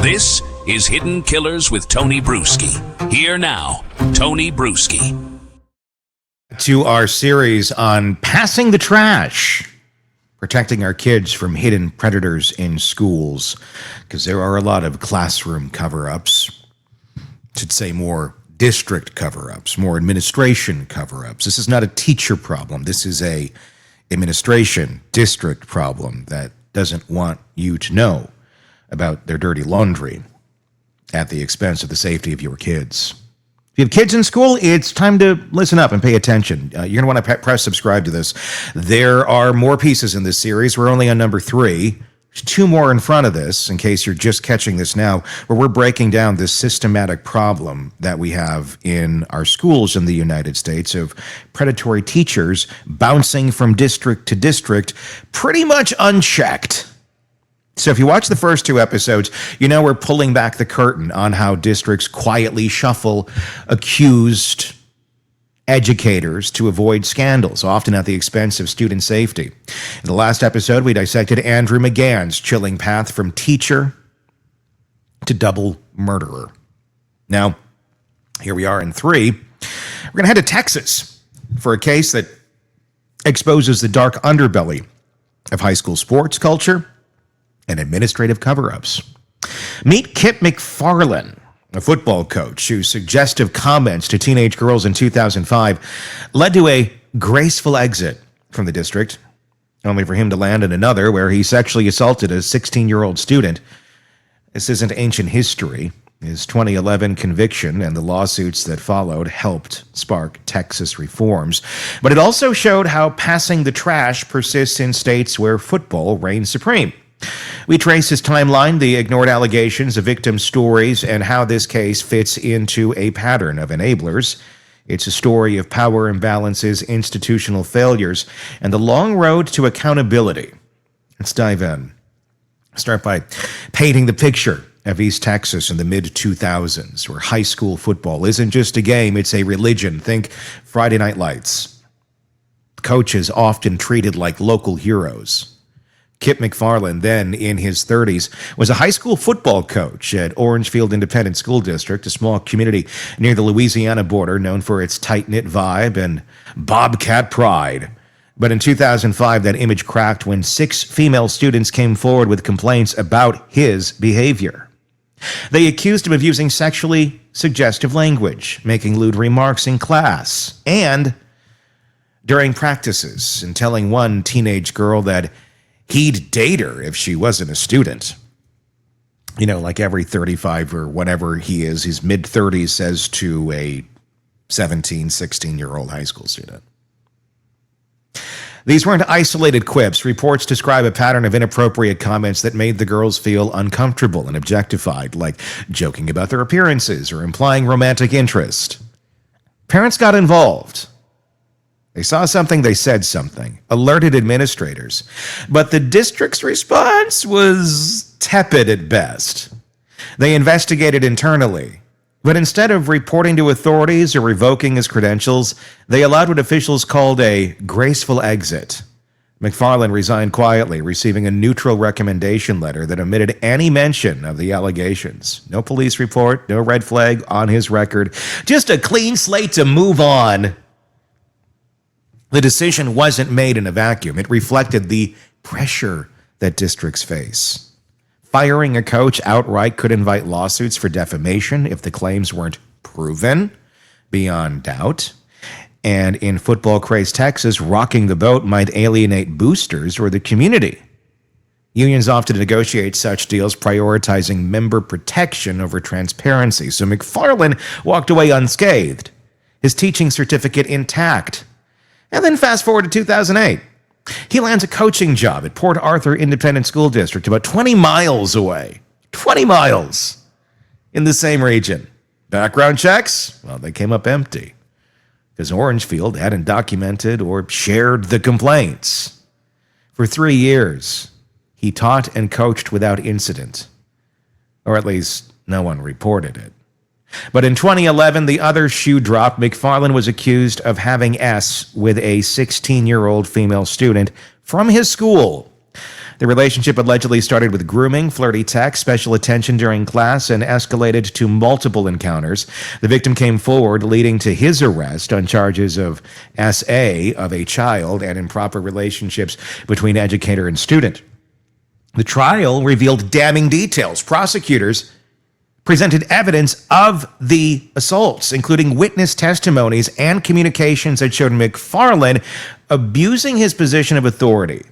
This is Hidden Killers with Tony Bruschi. Here now, Tony Bruschi. To our series on passing the trash, protecting our kids from hidden predators in schools, because there are a lot of classroom cover-ups. Should say more district cover-ups, more administration cover-ups. This is not a teacher problem. This is a administration district problem that doesn't want you to know about their dirty laundry at the expense of the safety of your kids. If you have kids in school, it's time to listen up and pay attention. You're going to want to press subscribe to this. There are more pieces in this series. We're only on number 3. There's 2 more in front of this, in case you're just catching this now, where we're breaking down this systematic problem that we have in our schools in the United States of predatory teachers bouncing from district to district pretty much unchecked. So if you watch the first 2 episodes, you know we're pulling back the curtain on how districts quietly shuffle accused educators to avoid scandals, often at the expense of student safety. In the last episode, we dissected Andrew McGann's chilling path from teacher to double murderer. Now, here we are in 3. We're going to head to Texas for a case that exposes the dark underbelly of high school sports culture and administrative cover-ups. Meet Kip McFarlin, a football coach whose suggestive comments to teenage girls in 2005 led to a graceful exit from the district, only for him to land in another where he sexually assaulted a 16-year-old student. This isn't ancient history. His 2011 conviction and the lawsuits that followed helped spark Texas reforms. But it also showed how passing the trash persists in states where football reigns supreme. We trace his timeline, the ignored allegations, the victim stories, and how this case fits into a pattern of enablers. It's a story of power imbalances, institutional failures, and the long road to accountability. Let's dive in. Start by painting the picture of East Texas in the mid-2000s, where high school football isn't just a game, it's a religion. Think Friday Night Lights. Coaches often treated like local heroes. Kip McFarlin, then in his 30s, was a high school football coach at Orangefield Independent School District, a small community near the Louisiana border known for its tight-knit vibe and Bobcat pride. But in 2005, that image cracked when 6 female students came forward with complaints about his behavior. They accused him of using sexually suggestive language, making lewd remarks in class, and during practices, and telling one teenage girl that he'd date her if she wasn't a student. You know, like every 35 or whatever he is, his mid-30s says to a 17, 16-year-old high school student. These weren't isolated quips. Reports describe a pattern of inappropriate comments that made the girls feel uncomfortable and objectified, like joking about their appearances or implying romantic interest. Parents got involved. They saw something, they said something, alerted administrators. But the district's response was tepid at best. They investigated internally, but instead of reporting to authorities or revoking his credentials, they allowed what officials called a graceful exit. McFarlin resigned quietly, receiving a neutral recommendation letter that omitted any mention of the allegations. No police report, no red flag on his record, just a clean slate to move on. The decision wasn't made in a vacuum. It reflected the pressure that districts face. Firing a coach outright could invite lawsuits for defamation if the claims weren't proven beyond doubt. And in football-crazed Texas, rocking the boat might alienate boosters or the community. Unions often negotiate such deals, prioritizing member protection over transparency. So McFarlin walked away unscathed, his teaching certificate intact. And then fast forward to 2008. He lands a coaching job at Port Arthur Independent School District, about 20 miles away. 20 miles in the same region. Background checks? Well, they came up empty because Orangefield hadn't documented or shared the complaints. For 3 years, he taught and coached without incident, or at least no one reported it. But in 2011, the other shoe dropped. McFarlin was accused of having S with a 16-year-old female student from his school. The relationship allegedly started with grooming, flirty text, special attention during class, and escalated to multiple encounters. The victim came forward, leading to his arrest on charges of SA of a child and improper relationships between educator and student. The trial revealed damning details. Prosecutors presented evidence of the assaults, including witness testimonies and communications that showed McFarlin abusing his position of authority.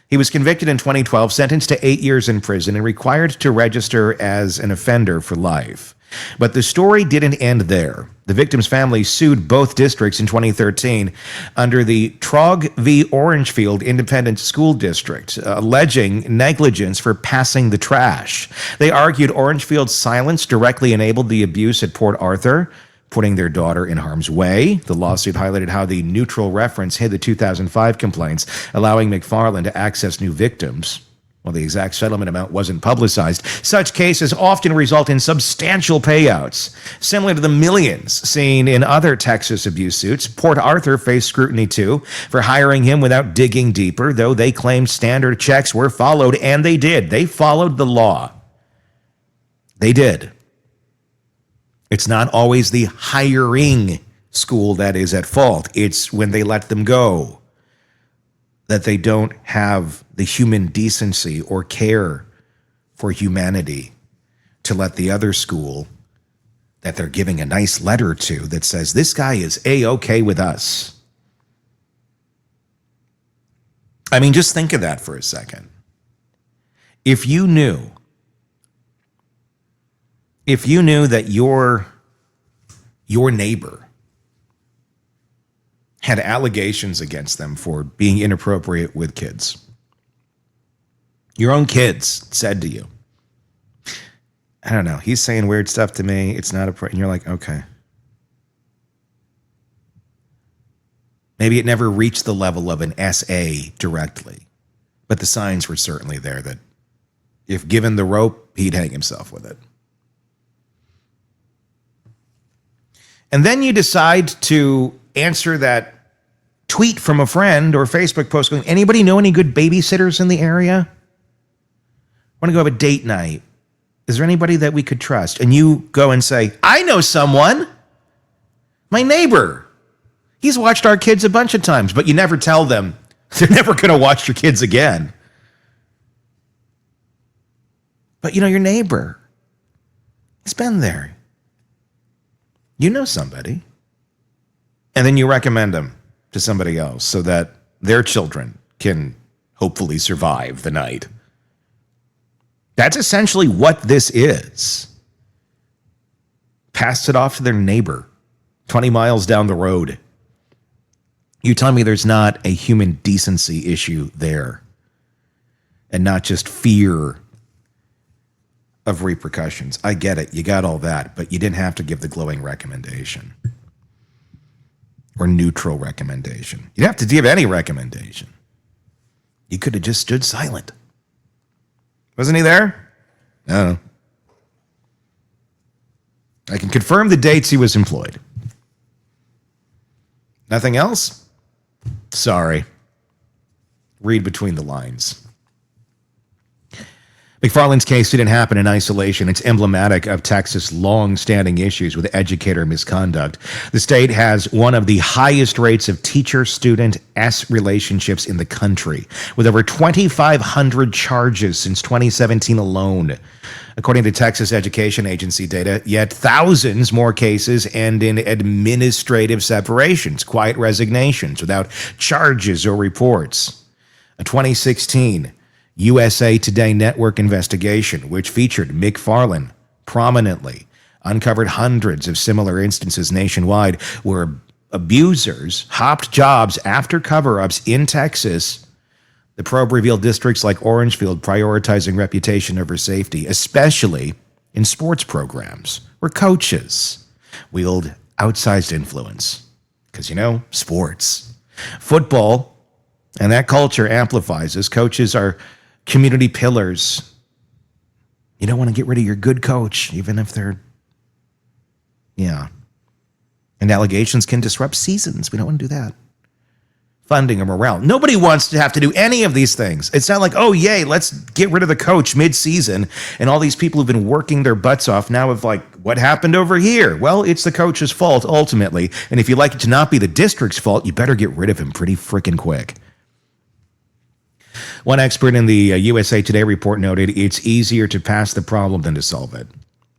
He was convicted in 2012, sentenced to 8 years in prison, and required to register as an offender for life. But the story didn't end there. The victim's family sued both districts in 2013 under the Trog v. Orangefield Independent School District, alleging negligence for passing the trash. They argued Orangefield's silence directly enabled the abuse at Port Arthur, putting their daughter in harm's way. The lawsuit highlighted how the neutral reference hid the 2005 complaints, allowing McFarlin to access new victims. While the exact settlement amount wasn't publicized, such cases often result in substantial payouts. Similar to the millions seen in other Texas abuse suits, Port Arthur faced scrutiny too for hiring him without digging deeper, though they claimed standard checks were followed, and they did. They followed the law. They did. It's not always the hiring school that is at fault. It's when they let them go, that they don't have the human decency or care for humanity to let the other school that they're giving a nice letter to that says, this guy is A-okay with us. I mean, just think of that for a second. If you knew that your neighbor had allegations against them for being inappropriate with kids. Your own kids said to you, I don't know, he's saying weird stuff to me. It's not appropriate. And you're like, okay. Maybe it never reached the level of an SA directly, but the signs were certainly there that if given the rope, he'd hang himself with it. And then you decide to answer that tweet from a friend or Facebook post going, anybody know any good babysitters in the area? Want to go have a date night? Is there anybody that we could trust? And you go and say, I know someone. My neighbor. He's watched our kids a bunch of times, but you never tell them they're never going to watch your kids again. But you know, your neighbor, he's been there. You know somebody. And then you recommend them to somebody else so that their children can hopefully survive the night. That's essentially what this is. Pass it off to their neighbor 20 miles down the road. You tell me there's not a human decency issue there and not just fear of repercussions. I get it. You got all that, but you didn't have to give the glowing recommendation. Or neutral recommendation. You didn't have to give any recommendation. You could have just stood silent. Wasn't he there? No. I can confirm the dates he was employed. Nothing else? Sorry. Read between the lines. McFarlin's case didn't happen in isolation. It's emblematic of Texas' long-standing issues with educator misconduct. The state has one of the highest rates of teacher-student S relationships in the country, with over 2,500 charges since 2017 alone. According to Texas Education Agency data, yet thousands more cases end in administrative separations, quiet resignations without charges or reports. A 2016 USA Today Network investigation, which featured McFarlin prominently, uncovered hundreds of similar instances nationwide where abusers hopped jobs after cover-ups in Texas. The probe revealed districts like Orangefield prioritizing reputation over safety, especially in sports programs where coaches wield outsized influence. Because, you know, sports. Football and that culture amplifies this. Coaches are community pillars. You don't want to get rid of your good coach, even if they're, And allegations can disrupt seasons. We don't want to do that. funding or morale. Nobody wants to have to do any of these things. It's not like, oh, yay, let's get rid of the coach mid-season. And all these people who've been working their butts off now have like, what happened over here? Well, it's the coach's fault ultimately. And if you'd like it to not be the district's fault, you better get rid of him pretty freaking quick. One expert in the USA Today report noted it's easier to pass the problem than to solve it,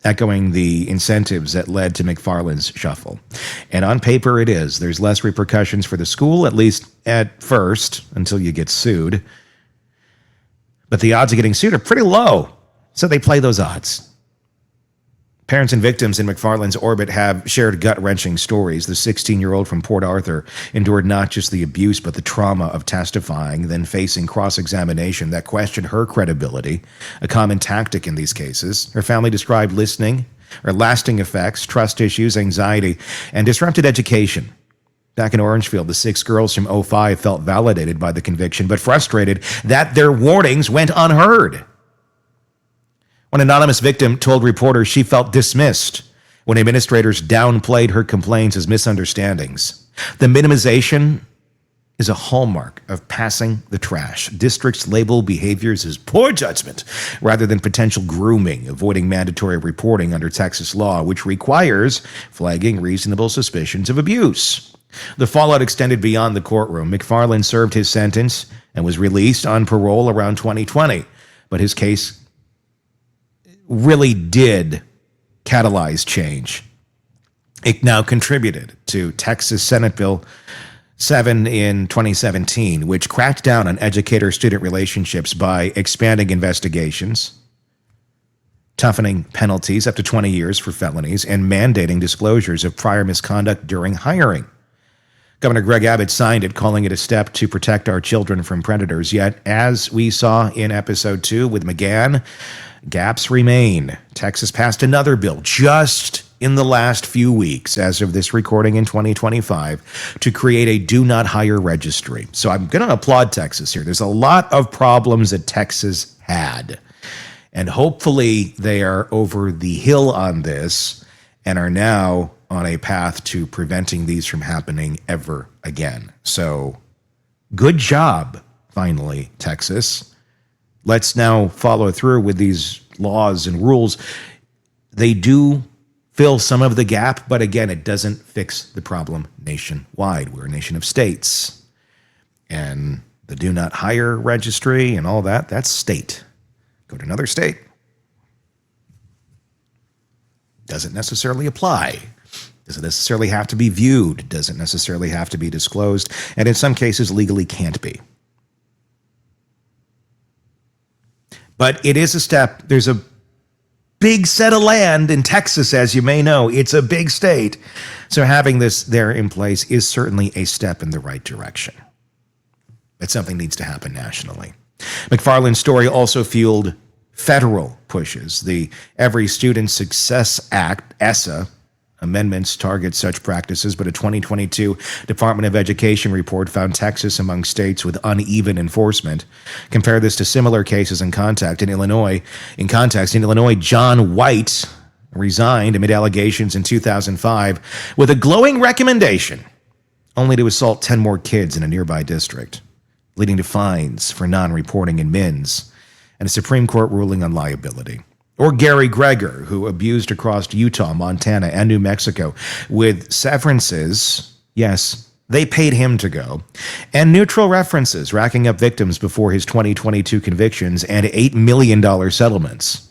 echoing the incentives that led to McFarlin's shuffle. And on paper it is. There's less repercussions for the school, at least at first, until you get sued. But the odds of getting sued are pretty low, so they play those odds. Parents and victims in McFarlin's orbit have shared gut-wrenching stories. The 16-year-old from Port Arthur endured not just the abuse, but the trauma of testifying, then facing cross-examination that questioned her credibility, a common tactic in these cases. Her family described lasting effects, trust issues, anxiety, and disrupted education. Back in Orangefield, the 6 girls from 05 felt validated by the conviction, but frustrated that their warnings went unheard. One anonymous victim told reporters she felt dismissed when administrators downplayed her complaints as misunderstandings. The minimization is a hallmark of passing the trash. Districts label behaviors as poor judgment rather than potential grooming, avoiding mandatory reporting under Texas law, which requires flagging reasonable suspicions of abuse. The fallout extended beyond the courtroom. McFarlin served his sentence and was released on parole around 2020, but his case really did catalyze change. It now contributed to Texas Senate Bill 7 in 2017, which cracked down on educator-student relationships by expanding investigations, toughening penalties up to 20 years for felonies, and mandating disclosures of prior misconduct during hiring. Governor Greg Abbott signed it, calling it a step to protect our children from predators. Yet, as we saw in episode 2 with McGann, gaps remain. Texas passed another bill just in the last few weeks, as of this recording in 2025, to create a do not hire registry. So I'm going to applaud Texas here. There's a lot of problems that Texas had, and hopefully they are over the hill on this and are now on a path to preventing these from happening ever again. So good job, finally, Texas. Let's now follow through with these laws and rules. They do fill some of the gap, but again, it doesn't fix the problem nationwide. We're a nation of states. And the do not hire registry and all that, that's state. Go to another state. Doesn't necessarily apply. Doesn't necessarily have to be viewed. Doesn't necessarily have to be disclosed. And in some cases, legally can't be. But it is a step. There's a big set of land in Texas, as you may know. It's a big state. So having this there in place is certainly a step in the right direction. But something needs to happen nationally. McFarlin's story also fueled federal pushes. The Every Student Success Act, ESSA, amendments target such practices, but a 2022 Department of Education report found Texas among states with uneven enforcement. Compare this to similar cases in context. In Illinois, John White resigned amid allegations in 2005 with a glowing recommendation, only to assault 10 more kids in a nearby district, leading to fines for non-reporting in MINS and a Supreme Court ruling on liability. Or Gary Greger, who abused across Utah, Montana, and New Mexico with severances. Yes, they paid him to go. And neutral references, racking up victims before his 2022 convictions and $8 million settlements.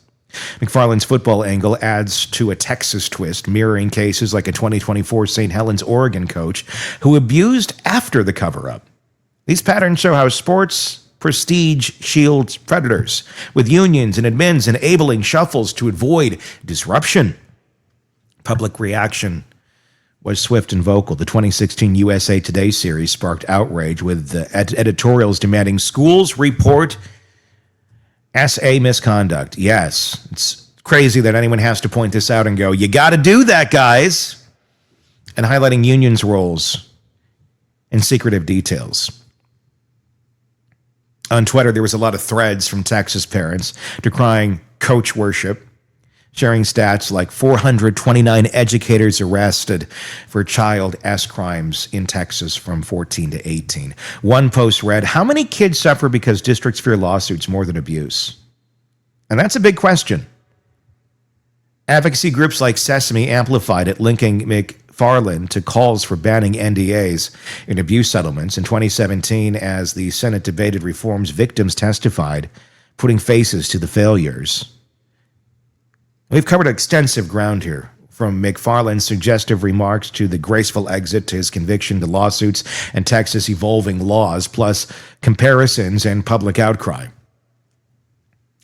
McFarlin's football angle adds to a Texas twist, mirroring cases like a 2024 St. Helens, Oregon coach who abused after the cover-up. These patterns show how sports prestige shields predators, with unions and admins enabling shuffles to avoid disruption. Public reaction was swift and vocal. The 2016 USA Today series sparked outrage, with the editorials demanding schools report SA misconduct. Yes, it's crazy that anyone has to point this out and go, you got to do that, guys. And highlighting unions' roles and secretive details. On Twitter, there was a lot of threads from Texas parents decrying coach worship, sharing stats like 429 educators arrested for child S crimes in Texas from 14 to 18. One post read, "How many kids suffer because districts fear lawsuits more than abuse?" And that's a big question. Advocacy groups like Sesame amplified it, linking McFarlin to calls for banning NDAs in abuse settlements. In 2017, as the Senate debated reforms, victims testified, putting faces to the failures. We've covered extensive ground here, from McFarlin's suggestive remarks to the graceful exit to his conviction to lawsuits and Texas evolving laws, plus comparisons and public outcry.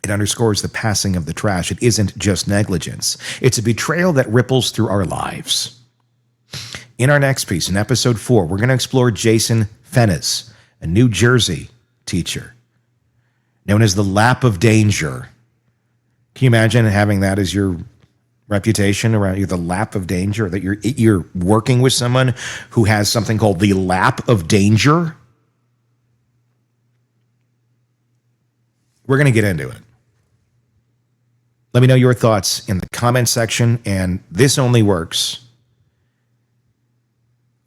It underscores the passing of the trash. It isn't just negligence. It's a betrayal that ripples through our lives. In our next piece, in episode 4, we're going to explore Jason Fennes, a New Jersey teacher, known as the Lap of Danger. Can you imagine having that as your reputation around you, the lap of danger, that you're working with someone who has something called the lap of danger? We're going to get into it. Let me know your thoughts in the comment section. And this only works.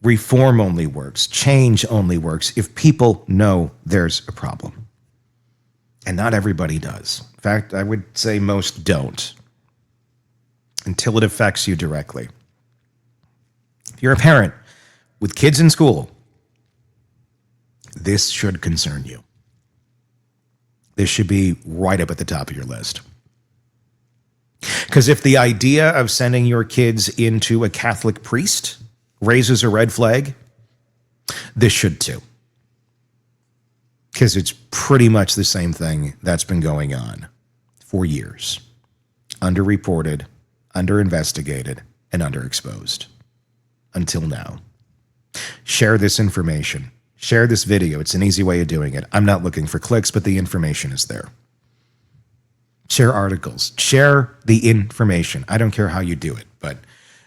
Reform only works. Change only works if people know there's a problem. And not everybody does. In fact, I would say most don't, until it affects you directly. If you're a parent with kids in school, this should concern you. This should be right up at the top of your list. Because if the idea of sending your kids into a Catholic priest raises a red flag, this should too. Because it's pretty much the same thing that's been going on for years. Underreported, underinvestigated, and underexposed. Until now. Share this information. Share this video. It's an easy way of doing it. I'm not looking for clicks, but the information is there. Share articles. Share the information. I don't care how you do it, but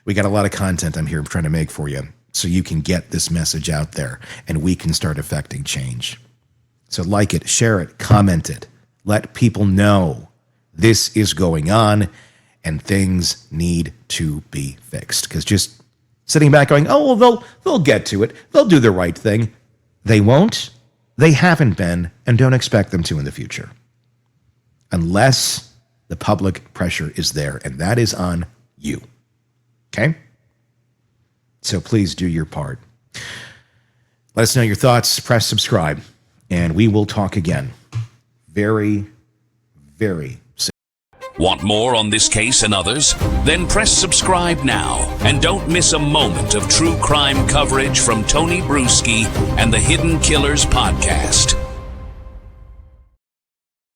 we got a lot of content I'm here trying to make for you so you can get this message out there and we can start affecting change. So like it, share it, comment it. Let people know this is going on and things need to be fixed. Because just sitting back going, oh, well, they'll get to it. They'll do the right thing. They won't. They haven't been, and don't expect them to in the future. Unless the public pressure is there, and that is on you. Okay? So please do your part. Let us know your thoughts. Press subscribe, and we will talk again very, very soon. Want more on this case and others? Then press subscribe now and don't miss a moment of true crime coverage from Tony Bruschi and the Hidden Killers podcast.